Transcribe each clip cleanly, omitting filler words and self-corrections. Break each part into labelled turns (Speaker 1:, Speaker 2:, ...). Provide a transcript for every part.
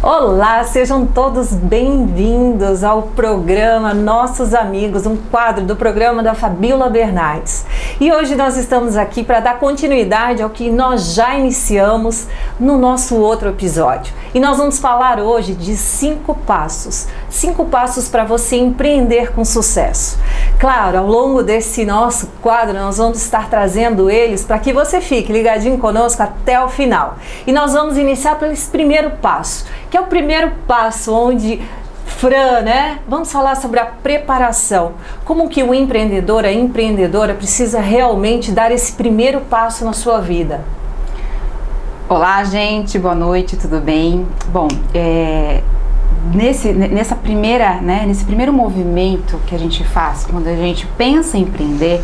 Speaker 1: Olá, sejam todos bem-vindos ao programa Nossos Amigos, um quadro do programa da Fabíola Bernardes. E hoje nós estamos aqui para dar continuidade ao que nós já iniciamos no nosso outro episódio. E nós vamos falar hoje de 5 passos. 5 passos para você empreender com sucesso. Claro, ao longo desse nosso quadro nós vamos estar trazendo eles para que você fique ligadinho conosco até o final. E nós vamos iniciar pelo primeiro passo, que é o primeiro passo onde, Fran, vamos falar sobre a preparação. Como que o empreendedor, a empreendedora precisa realmente dar esse primeiro passo na sua vida?
Speaker 2: Olá, gente, boa noite, tudo bem? Bom, nesse primeiro movimento que a gente faz, quando a gente pensa em empreender,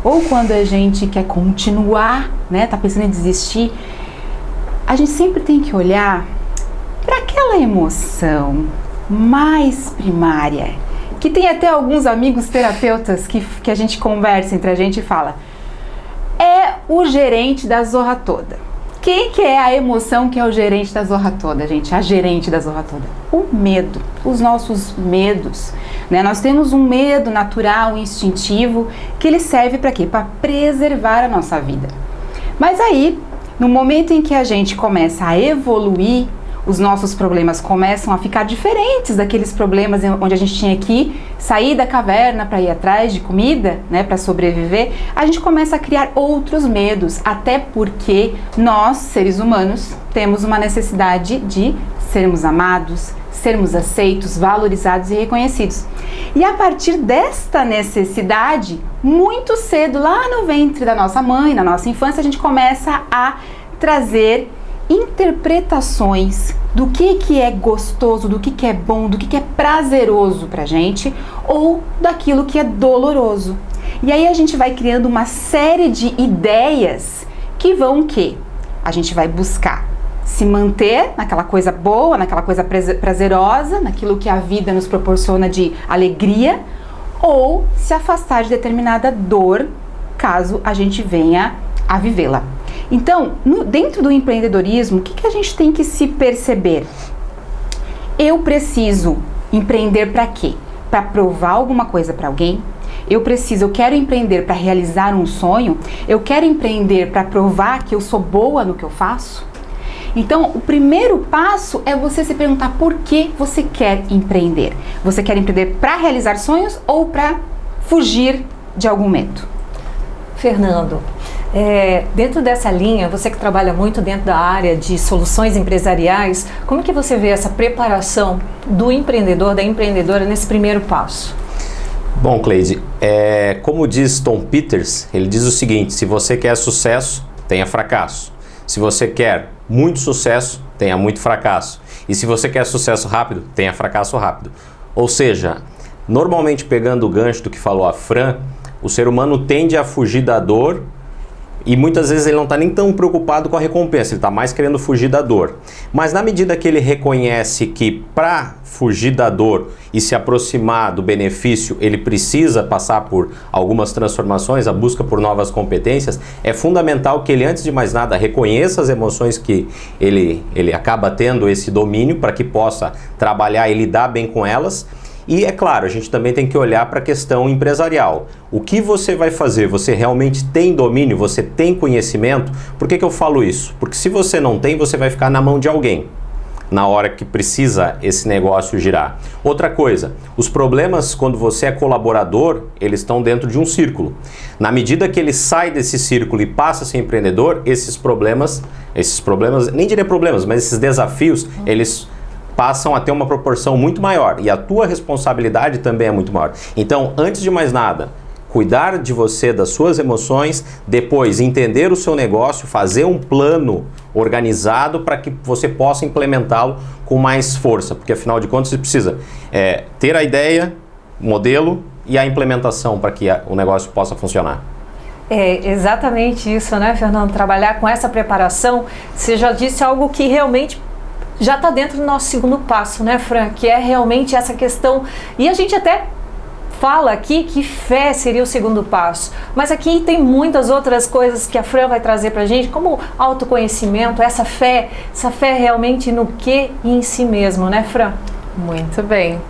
Speaker 2: ou quando a gente quer continuar, tá pensando em desistir, a gente sempre tem que olhar para aquela emoção mais primária, que tem até alguns amigos terapeutas que a gente conversa entre a gente e fala, é o gerente da zorra toda. Quem que é a emoção que é o gerente da zorra toda, gente? A gerente da zorra toda? O medo, os nossos medos, Nós temos um medo natural, instintivo, que ele serve para quê? Para preservar a nossa vida. Mas aí, no momento em que a gente começa a evoluir, os nossos problemas começam a ficar diferentes daqueles problemas onde a gente tinha que sair da caverna para ir atrás de comida, para sobreviver, a gente começa a criar outros medos, até porque nós, seres humanos, temos uma necessidade de sermos amados, sermos aceitos, valorizados e reconhecidos. E a partir desta necessidade, muito cedo, lá no ventre da nossa mãe, na nossa infância, a gente começa a trazer interpretações do que é gostoso, do que é bom, do que é prazeroso pra gente ou daquilo que é doloroso. E aí a gente vai criando uma série de ideias que vão a gente vai buscar se manter naquela coisa boa, naquela coisa prazerosa, naquilo que a vida nos proporciona de alegria, ou se afastar de determinada dor, caso a gente venha a vivê-la. Então, dentro do empreendedorismo, o que a gente tem que se perceber? Eu preciso empreender para quê? Para provar alguma coisa para alguém? Eu quero empreender para realizar um sonho? Eu quero empreender para provar que eu sou boa no que eu faço? Então, o primeiro passo é você se perguntar por que você quer empreender. Você quer empreender para realizar sonhos ou para fugir de algum medo?
Speaker 1: Fernando, dentro dessa linha, você que trabalha muito dentro da área de soluções empresariais, como que você vê essa preparação do empreendedor, da empreendedora nesse primeiro passo?
Speaker 3: Bom, Cleide, como diz Tom Peters, ele diz o seguinte, se você quer sucesso, tenha fracasso. Se você quer muito sucesso, tenha muito fracasso. E se você quer sucesso rápido, tenha fracasso rápido. Ou seja, normalmente pegando o gancho do que falou a Fran, o ser humano tende a fugir da dor e muitas vezes ele não está nem tão preocupado com a recompensa, ele está mais querendo fugir da dor. Mas na medida que ele reconhece que para fugir da dor e se aproximar do benefício, ele precisa passar por algumas transformações, a busca por novas competências, é fundamental que ele, antes de mais nada, reconheça as emoções que ele acaba tendo esse domínio para que possa trabalhar e lidar bem com elas. E é claro, a gente também tem que olhar para a questão empresarial. O que você vai fazer? Você realmente tem domínio? Você tem conhecimento? Por que eu falo isso? Porque se você não tem, você vai ficar na mão de alguém na hora que precisa esse negócio girar. Outra coisa, os problemas quando você é colaborador, eles estão dentro de um círculo. Na medida que ele sai desse círculo e passa a ser empreendedor, esses problemas, nem diria problemas, mas esses desafios, eles passam a ter uma proporção muito maior e a tua responsabilidade também é muito maior. Então, antes de mais nada, cuidar de você, das suas emoções, depois entender o seu negócio, fazer um plano organizado para que você possa implementá-lo com mais força, porque afinal de contas você precisa ter a ideia, o modelo e a implementação para que o negócio possa funcionar.
Speaker 1: É exatamente isso, Fernando? Trabalhar com essa preparação, você já disse algo que realmente já está dentro do nosso segundo passo, Fran? Que é realmente essa questão, e a gente até fala aqui que fé seria o segundo passo, mas aqui tem muitas outras coisas que a Fran vai trazer pra gente, como autoconhecimento, essa fé realmente no que e em si mesmo, né, Fran?
Speaker 4: Muito bem.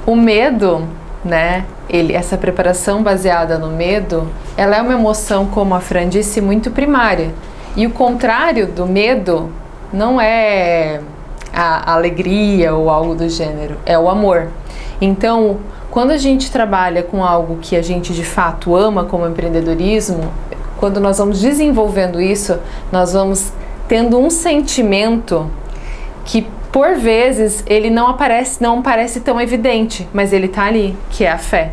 Speaker 4: O medo, né, essa preparação baseada no medo, ela é uma emoção, como a Fran disse, muito primária. E o contrário do medo não é a alegria ou algo do gênero, é o amor. Então, quando a gente trabalha com algo que a gente de fato ama, como empreendedorismo, quando nós vamos desenvolvendo isso, nós vamos tendo um sentimento que, por vezes, ele não parece tão evidente, mas ele está ali, que é a fé.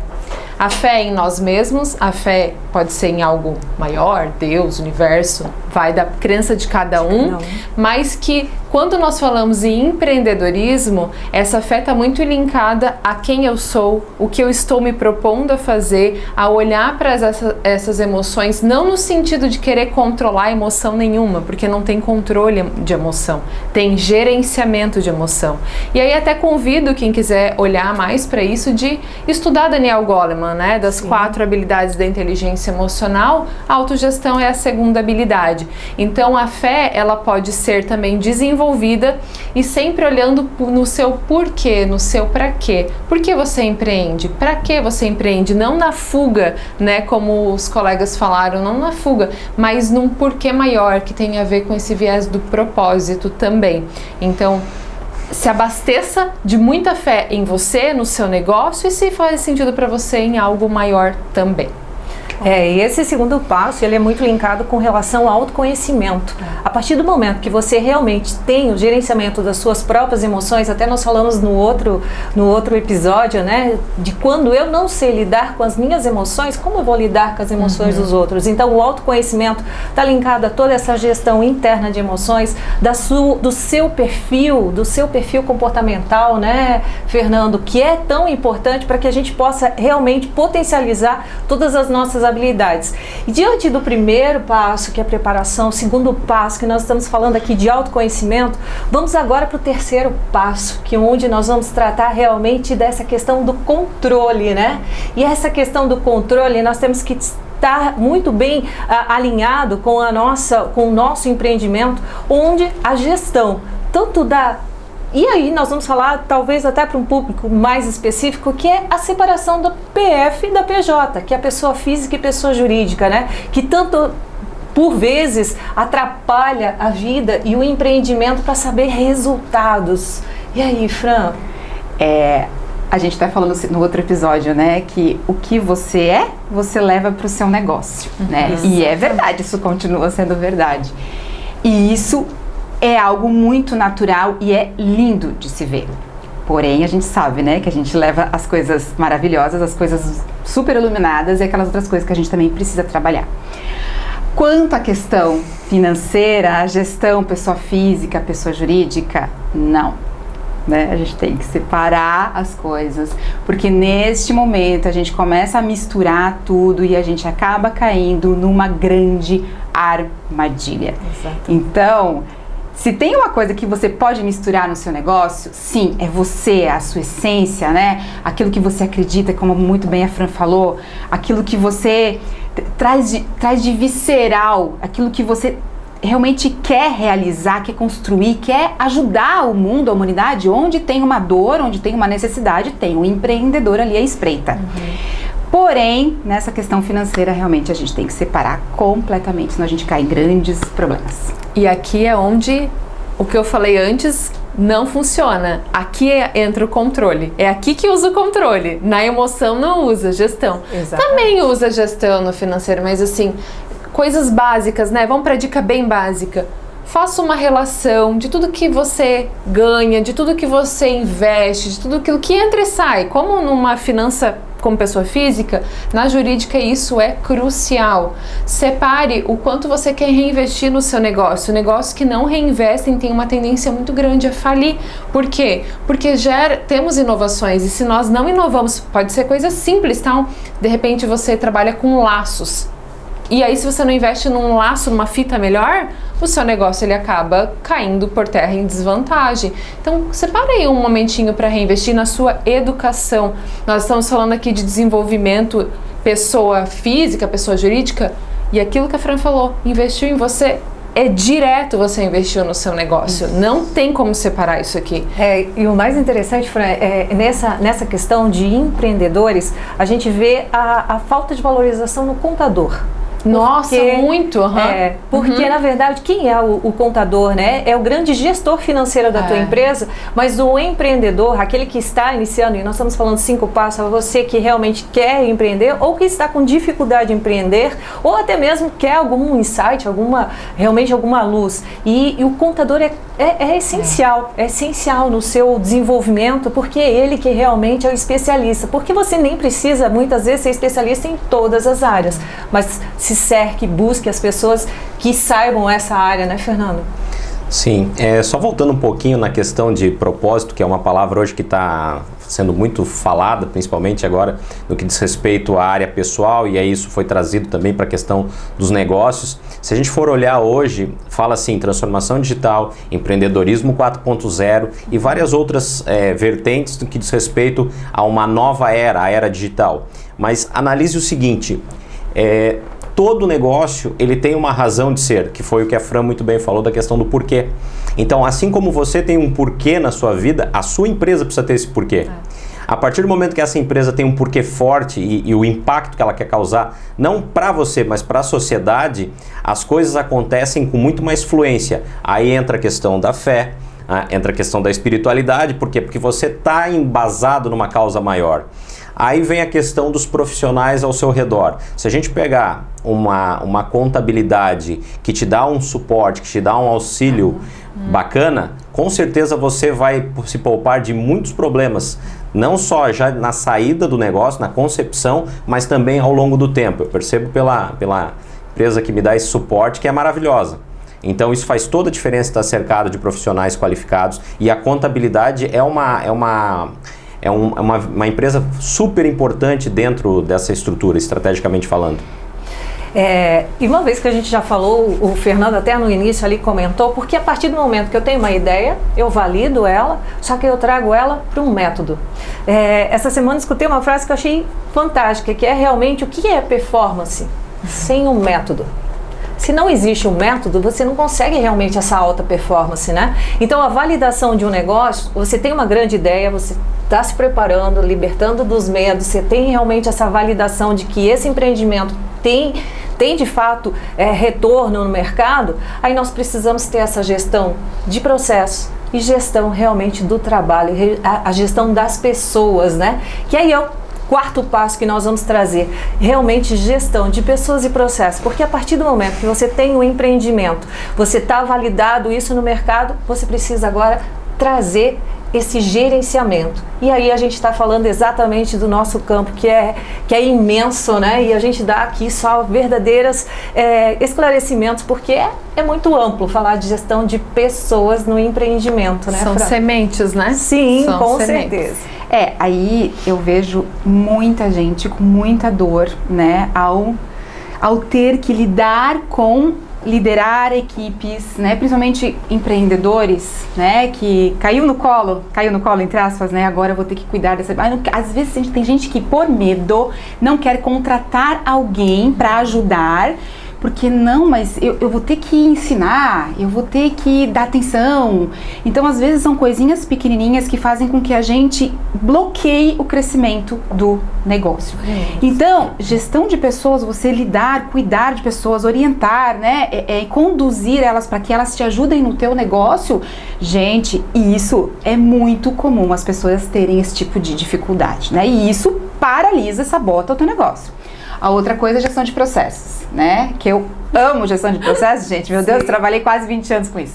Speaker 4: A fé em nós mesmos, a fé pode ser em algo maior, Deus, universo, vai da crença de cada um, mas que quando nós falamos em empreendedorismo, essa fé está muito linkada a quem eu sou, o que eu estou me propondo a fazer, a olhar para essas emoções, não no sentido de querer controlar emoção nenhuma, porque não tem controle de emoção, tem gerenciamento de emoção. E aí até convido quem quiser olhar mais para isso de estudar Daniel Goleman, né? Das 4 habilidades da inteligência emocional, a autogestão é a segunda habilidade. Então a fé, ela pode ser também desenvolvida e sempre olhando no seu porquê, no seu para quê. Por que você empreende? Para que você empreende? Não na fuga, né, como os colegas falaram, não na fuga, mas num porquê maior que tem a ver com esse viés do propósito também. Então, se abasteça de muita fé em você, no seu negócio, e se faz sentido para você em algo maior também.
Speaker 1: E esse segundo passo, ele é muito linkado com relação ao autoconhecimento. A partir do momento que você realmente tem o gerenciamento das suas próprias emoções, até nós falamos no outro episódio, né, de quando eu não sei lidar com as minhas emoções, como eu vou lidar com as emoções dos outros? Então, o autoconhecimento está linkado a toda essa gestão interna de emoções, do seu perfil comportamental, né, Fernando, que é tão importante para que a gente possa realmente potencializar todas as nossas habilidades. E diante do primeiro passo, que é a preparação, o segundo passo, que nós estamos falando aqui de autoconhecimento, vamos agora para o terceiro passo, que é onde nós vamos tratar realmente dessa questão do controle, né? E essa questão do controle, nós temos que estar muito bem alinhado com o nosso empreendimento, onde a gestão, tanto E aí nós vamos falar, talvez até para um público mais específico, que é a separação do PF e da PJ, que é a pessoa física e pessoa jurídica, né? Que tanto, por vezes, atrapalha a vida e o empreendimento para saber resultados. E aí, Fran?
Speaker 2: A gente está falando no outro episódio, né, que o que você é, você leva para o seu negócio, né? E é verdade, isso continua sendo verdade. E isso é algo muito natural e é lindo de se ver. Porém, a gente sabe, né, que a gente leva as coisas maravilhosas, as coisas super iluminadas e aquelas outras coisas que a gente também precisa trabalhar. Quanto à questão financeira, a gestão, pessoa física, pessoa jurídica, não. Né? A gente tem que separar as coisas, porque neste momento a gente começa a misturar tudo e a gente acaba caindo numa grande armadilha. Exato. Então, se tem uma coisa que você pode misturar no seu negócio, sim, é você, a sua essência, né? Aquilo que você acredita, como muito bem a Fran falou, aquilo que você traz de visceral, aquilo que você realmente quer realizar, quer construir, quer ajudar o mundo, a humanidade. Onde tem uma dor, onde tem uma necessidade, tem um empreendedor ali à espreita. Porém, nessa questão financeira, realmente a gente tem que separar completamente, senão a gente cai em grandes problemas.
Speaker 4: E aqui é onde o que eu falei antes não funciona. Aqui entra o controle. É aqui que usa o controle. Na emoção não usa gestão. Exatamente. Também usa gestão no financeiro, mas assim, coisas básicas, né? Vamos para a dica bem básica. Faça uma relação de tudo que você ganha, de tudo que você investe, de tudo aquilo que entra e sai. Como numa finança como pessoa física, na jurídica isso é crucial. Separe o quanto você quer reinvestir no seu negócio. Negócios que não reinvestem têm uma tendência muito grande a falir. Por quê? Porque temos inovações e se nós não inovamos, pode ser coisa simples, tá? De repente você trabalha com laços. E aí se você não investe num laço, numa fita melhor, o seu negócio ele acaba caindo por terra em desvantagem. Então, separe aí um momentinho para reinvestir na sua educação. Nós estamos falando aqui de desenvolvimento pessoa física, pessoa jurídica, e aquilo que a Fran falou, investiu em você, é direto você investiu no seu negócio. Não tem como separar isso aqui.
Speaker 1: E o mais interessante, Fran, nessa questão de empreendedores, a gente vê a falta de valorização no contador.
Speaker 4: Nossa, muito!
Speaker 1: Porque, na verdade, quem é o contador, né? É o grande gestor financeiro da tua empresa, mas o empreendedor, aquele que está iniciando, e nós estamos falando 5 passos, a você que realmente quer empreender, ou que está com dificuldade de empreender, ou até mesmo quer algum insight, realmente alguma luz. E o contador é essencial, é essencial no seu desenvolvimento, porque é ele que realmente é o especialista. Porque você nem precisa, muitas vezes, ser especialista em todas as áreas, mas se cerque, busque as pessoas que saibam essa área, né, Fernando?
Speaker 3: Sim, só voltando um pouquinho na questão de propósito, que é uma palavra hoje que está sendo muito falada, principalmente agora no que diz respeito à área pessoal, e aí isso foi trazido também para a questão dos negócios. Se a gente for olhar hoje, fala assim, transformação digital, empreendedorismo 4.0 e várias outras vertentes do que diz respeito a uma nova era, a era digital. Mas analise o seguinte, todo negócio ele tem uma razão de ser, que foi o que a Fran muito bem falou da questão do porquê. Então, assim como você tem um porquê na sua vida, a sua empresa precisa ter esse porquê. A partir do momento que essa empresa tem um porquê forte e o impacto que ela quer causar, não para você, mas para a sociedade, as coisas acontecem com muito mais fluência. Aí entra a questão da fé, entra a questão da espiritualidade, por quê? Porque você está embasado numa causa maior. Aí vem a questão dos profissionais ao seu redor. Se a gente pegar uma contabilidade que te dá um suporte, que te dá um auxílio bacana, com certeza você vai se poupar de muitos problemas, não só já na saída do negócio, na concepção, mas também ao longo do tempo. Eu percebo pela empresa que me dá esse suporte, que é maravilhosa. Então isso faz toda a diferença estar cercado de profissionais qualificados, e a contabilidade é uma empresa super importante dentro dessa estrutura, estrategicamente falando.
Speaker 1: E uma vez que a gente já falou, o Fernando até no início ali comentou, porque a partir do momento que eu tenho uma ideia, eu valido ela, só que eu trago ela para um método. Essa semana eu escutei uma frase que eu achei fantástica, que é realmente o que é performance sem um método. Se não existe um método, você não consegue realmente essa alta performance, né? Então, a validação de um negócio, você tem uma grande ideia, você está se preparando, libertando dos medos, você tem realmente essa validação de que esse empreendimento tem de fato retorno no mercado, aí nós precisamos ter essa gestão de processo e gestão realmente do trabalho, a gestão das pessoas, né? Que aí é o quarto passo que nós vamos trazer, realmente gestão de pessoas e processos, porque a partir do momento que você tem um empreendimento, você está validado isso no mercado, você precisa agora trazer esse gerenciamento. E aí a gente está falando exatamente do nosso campo, que é imenso, né? E a gente dá aqui só verdadeiros esclarecimentos, porque é muito amplo falar de gestão de pessoas no empreendimento, né,
Speaker 4: São
Speaker 1: Fran?
Speaker 4: sementes, né?
Speaker 1: Sim,
Speaker 4: São
Speaker 1: com
Speaker 4: sementes.
Speaker 1: certeza.
Speaker 2: Aí eu vejo muita gente com muita dor, né, ao ter que liderar equipes, né, principalmente empreendedores, né, que caiu no colo, entre aspas, né, agora eu vou ter que cuidar dessa... Às vezes tem gente que por medo não quer contratar alguém para ajudar, porque não, mas eu vou ter que ensinar, eu vou ter que dar atenção. Então, às vezes, são coisinhas pequenininhas que fazem com que a gente bloqueie o crescimento do negócio. Então, gestão de pessoas, você lidar, cuidar de pessoas, orientar, né, conduzir elas para que elas te ajudem no teu negócio, gente, isso é muito comum as pessoas terem esse tipo de dificuldade, né, e isso paralisa, sabota o teu negócio. A outra coisa é gestão de processos, né? Que eu amo gestão de processos, gente. Meu Deus, trabalhei quase 20 anos com isso.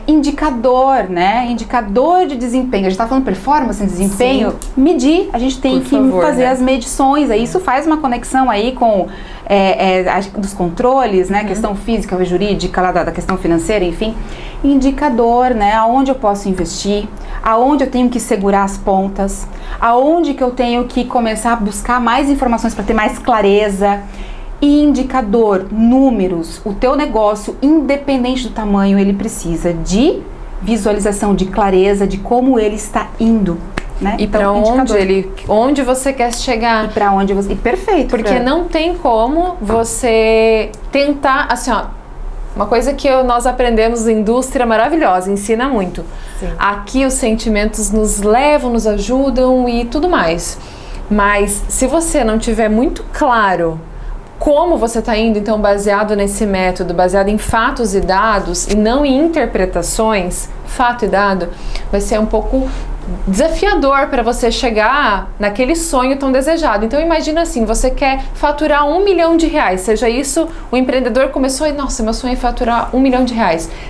Speaker 2: Indicador, né? Indicador de desempenho. A gente tá falando performance, desempenho. Sim. Medir, a gente tem fazer, né, as medições. Aí isso faz uma conexão aí com dos controles, né? Questão física, jurídica, lá da questão financeira, enfim. Indicador, né? Aonde eu posso investir, aonde eu tenho que segurar as pontas, aonde que eu tenho que começar a buscar mais informações para ter mais clareza. E indicador, números, o teu negócio, independente do tamanho, ele precisa de visualização, de clareza, de como ele está indo. Né?
Speaker 4: E para onde você quer chegar.
Speaker 2: E para onde você... E perfeito.
Speaker 4: Porque
Speaker 2: Fran.
Speaker 4: não tem como você tentar, assim, ó, uma coisa que nós aprendemos em indústria maravilhosa, ensina muito.
Speaker 1: Sim.
Speaker 4: Aqui os sentimentos nos levam, nos ajudam e tudo mais. Mas se você não tiver muito claro como você está indo, então, baseado nesse método, baseado em fatos e dados e não em interpretações, fato e dado, vai ser um pouco desafiador para você chegar naquele sonho tão desejado. Então imagina assim, você quer faturar R$1 milhão, seja isso, o empreendedor começou e, nossa, meu sonho é faturar R$1 milhão.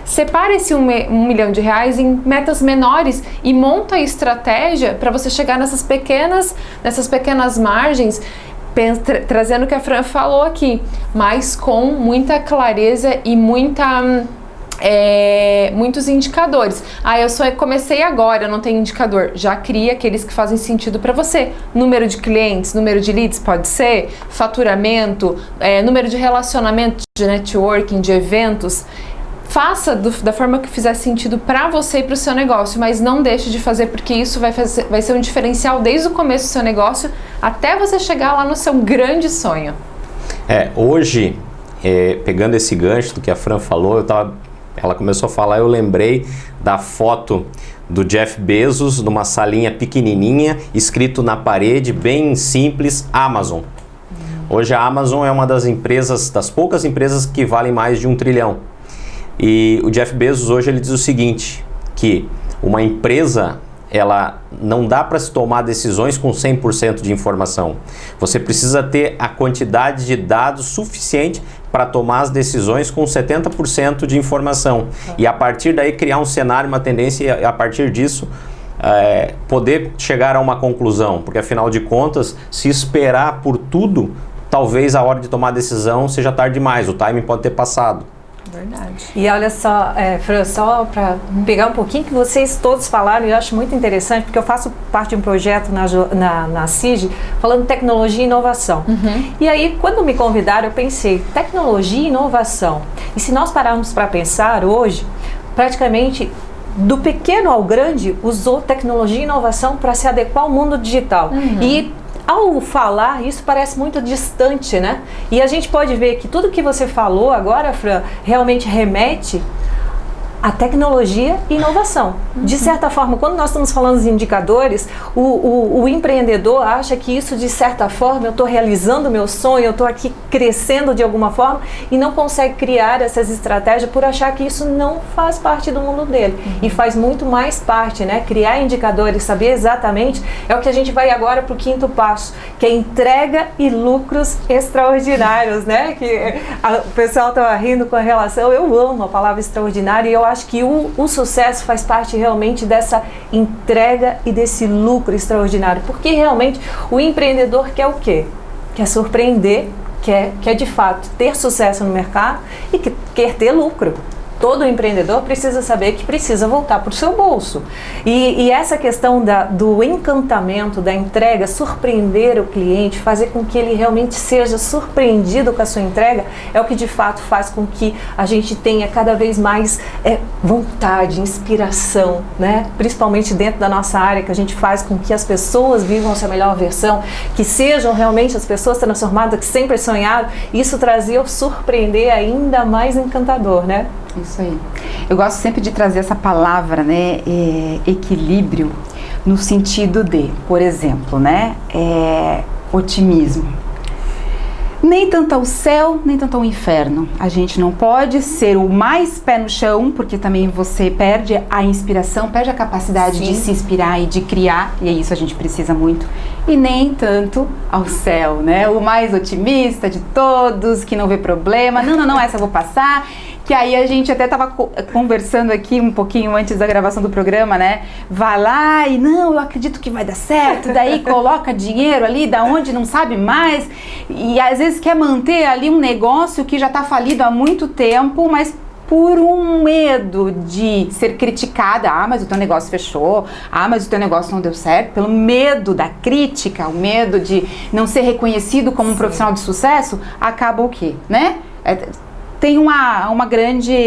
Speaker 4: Separa esse R$1 milhão em metas menores e monta a estratégia para você chegar nessas pequenas margens, trazendo o que a Fran falou aqui, mas com muita clareza e muitos indicadores. Eu comecei agora, eu não tenho indicador. Já cria aqueles que fazem sentido para você. Número de clientes, número de leads, pode ser, faturamento, número de relacionamento, de networking, de eventos. Faça da forma que fizer sentido para você e para o seu negócio, mas não deixe de fazer, porque isso vai ser um diferencial desde o começo do seu negócio até você chegar lá no seu grande sonho.
Speaker 3: Hoje, pegando esse gancho do que a Fran falou, ela começou a falar, eu lembrei da foto do Jeff Bezos numa salinha pequenininha, escrito na parede, bem simples, Amazon. Hoje a Amazon é uma das poucas empresas que valem mais de 1 trilhão. E o Jeff Bezos hoje ele diz o seguinte, que uma empresa, ela não dá para se tomar decisões com 100% de informação. Você precisa ter a quantidade de dados suficiente para tomar as decisões com 70% de informação. E a partir daí criar um cenário, uma tendência e a partir disso poder chegar a uma conclusão. Porque afinal de contas, se esperar por tudo, talvez a hora de tomar a decisão seja tarde demais, o timing pode ter passado.
Speaker 4: Verdade.
Speaker 1: E olha só, Fran, só para pegar um pouquinho que vocês todos falaram, eu acho muito interessante, porque eu faço parte de um projeto na CIG, falando de tecnologia e inovação. E aí, quando me convidaram, eu pensei, tecnologia e inovação. E se nós pararmos para pensar hoje, praticamente do pequeno ao grande usou tecnologia e inovação para se adequar ao mundo digital. E ao falar, isso parece muito distante, né? E a gente pode ver que tudo que você falou agora, Fran, realmente remete a tecnologia e inovação. De certa forma, quando nós estamos falando de indicadores, o empreendedor acha que isso, de certa forma, eu estou realizando o meu sonho, eu estou aqui crescendo de alguma forma e não consegue criar essas estratégias por achar que isso não faz parte do mundo dele. E faz muito mais parte, né? Criar indicadores, saber exatamente, é o que a gente vai agora para o 5º passo, que é entrega e lucros extraordinários, né? Que o pessoal estava rindo com a relação, eu amo a palavra extraordinário e eu acho que o sucesso faz parte realmente dessa entrega e desse lucro extraordinário, porque realmente o empreendedor quer o quê? Quer surpreender, quer de fato ter sucesso no mercado e quer ter lucro. Todo empreendedor precisa saber que precisa voltar para o seu bolso. E essa questão do encantamento, da entrega, surpreender o cliente, fazer com que ele realmente seja surpreendido com a sua entrega, é o que de fato faz com que a gente tenha cada vez mais vontade, inspiração, né? Principalmente dentro da nossa área, que a gente faz com que as pessoas vivam a sua melhor versão, que sejam realmente as pessoas transformadas que sempre sonharam. Isso trazia o surpreender ainda mais encantador, né?
Speaker 2: Isso aí. Eu gosto sempre de trazer essa palavra, né, equilíbrio, no sentido de, por exemplo, né, otimismo. Nem tanto ao céu, nem tanto ao inferno. A gente não pode ser o mais pé no chão, porque também você perde a inspiração, perde a capacidade de se inspirar e de criar, e é isso a gente precisa muito. E nem tanto ao céu, né? O mais otimista de todos, que não vê problema. Não, essa eu vou passar. Que aí a gente até estava conversando aqui um pouquinho antes da gravação do programa, né? Vai lá e não, eu acredito que vai dar certo, daí coloca dinheiro ali, da onde não sabe mais, e às vezes quer manter ali um negócio que já está falido há muito tempo, mas por um medo de ser criticada, mas o teu negócio fechou, mas o teu negócio não deu certo, pelo medo da crítica, o medo de não ser reconhecido como um profissional de sucesso, acaba o quê, né? Tem uma grande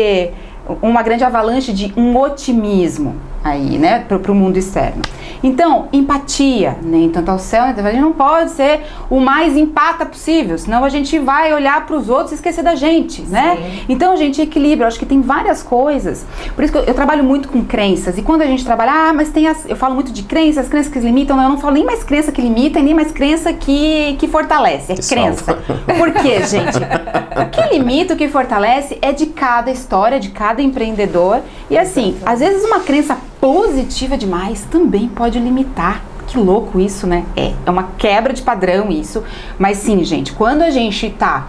Speaker 2: avalanche de um otimismo aí, né, para o mundo externo. Então, empatia, nem tanto ao céu, a gente não pode ser o mais empata possível, senão a gente vai olhar para os outros e esquecer da gente, né?
Speaker 1: Sim.
Speaker 2: Então, gente, equilíbrio, eu acho que tem várias coisas, por isso que eu trabalho muito com crenças, e quando a gente trabalha, mas eu falo muito de crenças que limitam, eu não falo nem mais crença que limita e nem mais crença que fortalece, é
Speaker 3: Que
Speaker 2: crença.
Speaker 3: salva.
Speaker 2: Por quê, gente? O que limita, o que fortalece é de cada história, de cada empreendedor, e assim, às vezes uma crença positiva demais também pode limitar. Que louco isso, né? É uma quebra de padrão isso. Mas sim, gente, quando a gente tá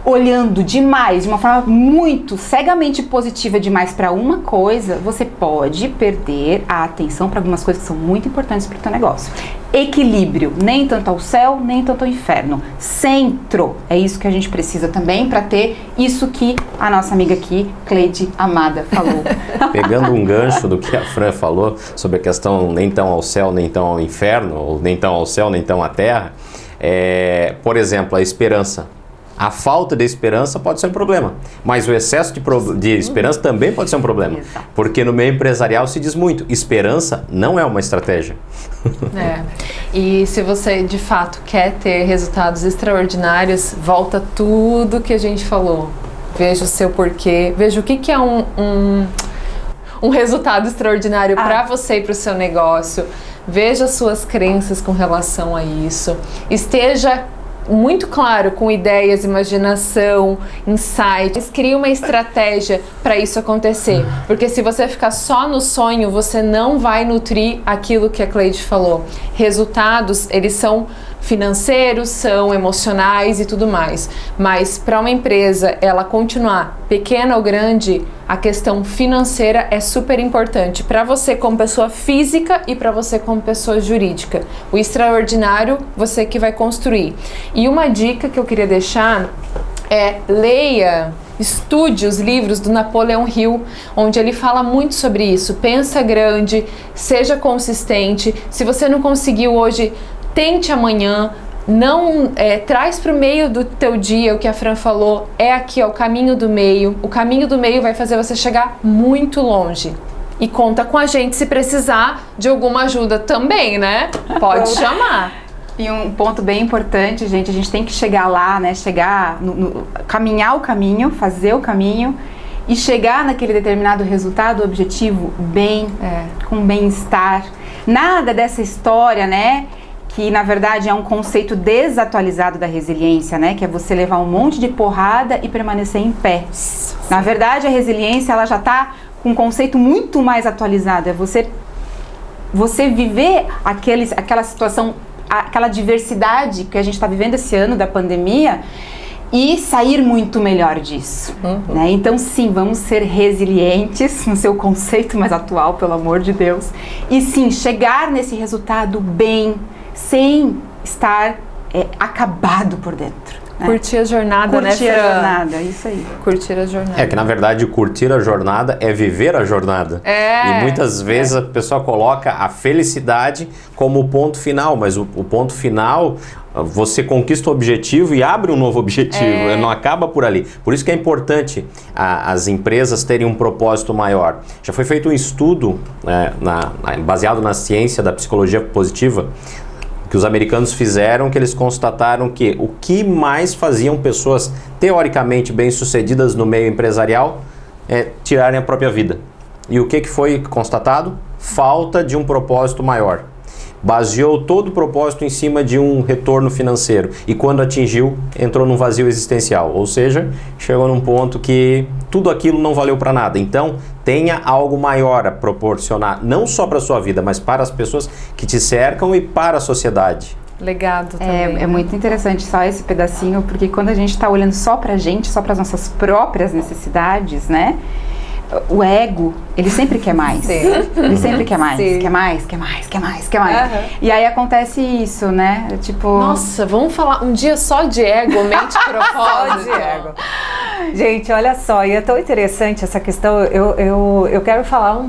Speaker 2: olhando demais, de uma forma muito cegamente positiva demais para uma coisa, você pode perder a atenção para algumas coisas que são muito importantes para o teu negócio. Equilíbrio, nem tanto ao céu, nem tanto ao inferno. Centro, é isso que a gente precisa também para ter isso que a nossa amiga aqui, Cleide Amada, falou.
Speaker 3: Pegando um gancho do que a Fran falou sobre a questão nem tão ao céu, nem tão ao inferno, ou nem tão ao céu, nem tão à terra, por exemplo, a esperança. A falta de esperança pode ser um problema, mas o excesso de esperança também pode ser um problema.
Speaker 2: Exato.
Speaker 3: Porque no meio empresarial se diz muito, esperança não é uma estratégia.
Speaker 4: E se você de fato quer ter resultados extraordinários, volta tudo que a gente falou. Veja o seu porquê, veja o que é um resultado extraordinário para você e para o seu negócio. Veja as suas crenças com relação a isso. Esteja muito claro com ideias, imaginação, insights. Crie uma estratégia para isso acontecer. Porque se você ficar só no sonho, você não vai nutrir aquilo que a Cleide falou. Resultados, eles são financeiros, são emocionais e tudo mais. Mas para uma empresa, ela continuar pequena ou grande, a questão financeira é super importante para você como pessoa física e para você como pessoa jurídica. O extraordinário, você que vai construir. E uma dica que eu queria deixar é leia, estude os livros do Napoleão Hill, onde ele fala muito sobre isso. Pensa grande, seja consistente. Se você não conseguiu hoje, tente amanhã. Não traz para o meio do teu dia o que a Fran falou, é aqui, ó, o caminho do meio. O caminho do meio vai fazer você chegar muito longe. E conta com a gente se precisar de alguma ajuda também, né? Pode chamar.
Speaker 2: E um ponto bem importante, gente, a gente tem que chegar lá, né? Caminhar o caminho, fazer o caminho e chegar naquele determinado resultado, objetivo, com bem-estar. Nada dessa história, né? Que na verdade é um conceito desatualizado da resiliência, né? Que é você levar um monte de porrada e permanecer em pé. Na verdade, a resiliência, ela já está com um conceito muito mais atualizado. É você viver aquela situação, aquela diversidade que a gente está vivendo esse ano da pandemia e sair muito melhor disso. Né? Então, sim, vamos ser resilientes no seu conceito mais atual, pelo amor de Deus. E sim, chegar nesse resultado bem, sem estar acabado por dentro. Né?
Speaker 4: Curtir a jornada, né,
Speaker 2: Curtir
Speaker 4: Fran?
Speaker 2: a jornada, isso aí.
Speaker 4: Curtir a jornada.
Speaker 3: É que na verdade curtir a jornada é viver a jornada. E muitas vezes a pessoa coloca a felicidade como o ponto final, mas o ponto final, você conquista o objetivo e abre um novo objetivo, não acaba por ali. Por isso que é importante as empresas terem um propósito maior. Já foi feito um estudo baseado na ciência da psicologia positiva, que os americanos fizeram, que eles constataram que o que mais faziam pessoas teoricamente bem-sucedidas no meio empresarial é tirarem a própria vida. E o que foi constatado? Falta de um propósito maior. Baseou todo o propósito em cima de um retorno financeiro e quando atingiu, entrou num vazio existencial, ou seja, chegou num ponto que tudo aquilo não valeu para nada. Então, tenha algo maior a proporcionar, não só para a sua vida, mas para as pessoas que te cercam e para a sociedade.
Speaker 4: Legado também.
Speaker 2: É muito interessante só esse pedacinho, porque quando a gente está olhando só pra gente, só para as nossas próprias necessidades, né? O ego, ele sempre quer mais.
Speaker 4: Sim.
Speaker 2: Ele sempre quer mais,
Speaker 4: Sim.
Speaker 2: quer mais. E aí acontece isso, né? Tipo...
Speaker 4: Nossa, vamos falar um dia só de ego, mente e propósito.
Speaker 1: Só de ego. Gente, olha só, e é tão interessante essa questão. Eu quero falar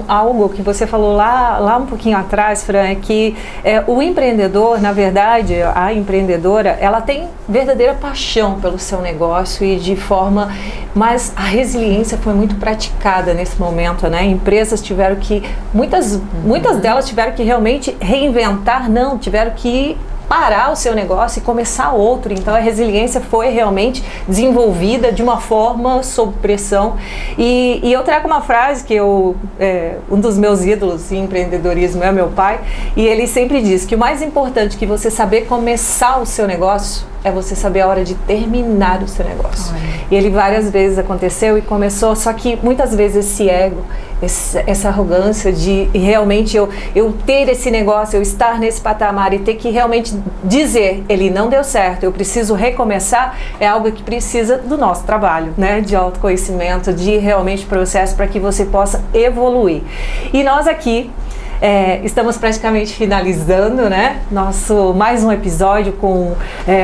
Speaker 1: algo que você falou lá um pouquinho atrás, Fran, é que o empreendedor, na verdade, a empreendedora, ela tem verdadeira paixão pelo seu negócio e de forma, mas a resiliência foi muito praticada nesse momento, né? Empresas tiveram que, muitas delas tiveram que realmente reinventar, tiveram que parar o seu negócio e começar outro. Então a resiliência foi realmente desenvolvida de uma forma sob pressão. E eu trago uma frase que um dos meus ídolos em empreendedorismo é meu pai, e ele sempre diz que o mais importante que você saber começar o seu negócio é você saber a hora de terminar o seu negócio. E ele várias vezes aconteceu e começou, só que muitas vezes esse ego, essa arrogância de realmente eu ter esse negócio, eu estar nesse patamar e ter que realmente dizer, ele não deu certo, eu preciso recomeçar, é algo que precisa do nosso trabalho, né? De autoconhecimento, de realmente processo para que você possa evoluir. E nós aqui estamos praticamente finalizando, né? Mais um episódio com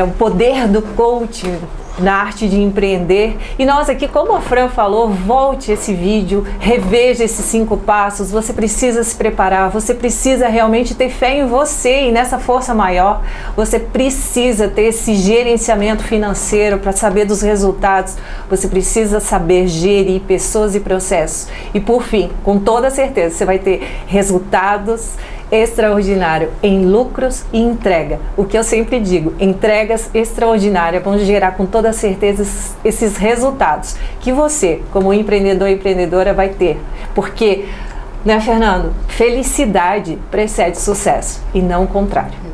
Speaker 1: o poder do coaching na arte de empreender. E nós aqui, como a Fran falou, volte esse vídeo, reveja esses 5 passos. Você precisa se preparar, você precisa realmente ter fé em você e nessa força maior. Você precisa ter esse gerenciamento financeiro para saber dos resultados. Você precisa saber gerir pessoas e processos. E por fim, com toda certeza, você vai ter resultados extraordinário em lucros e entrega. O que eu sempre digo, entregas extraordinárias vão gerar com toda certeza esses resultados que você, como empreendedor e empreendedora, vai ter. Porque, né, Fernando? Felicidade precede sucesso e não o contrário.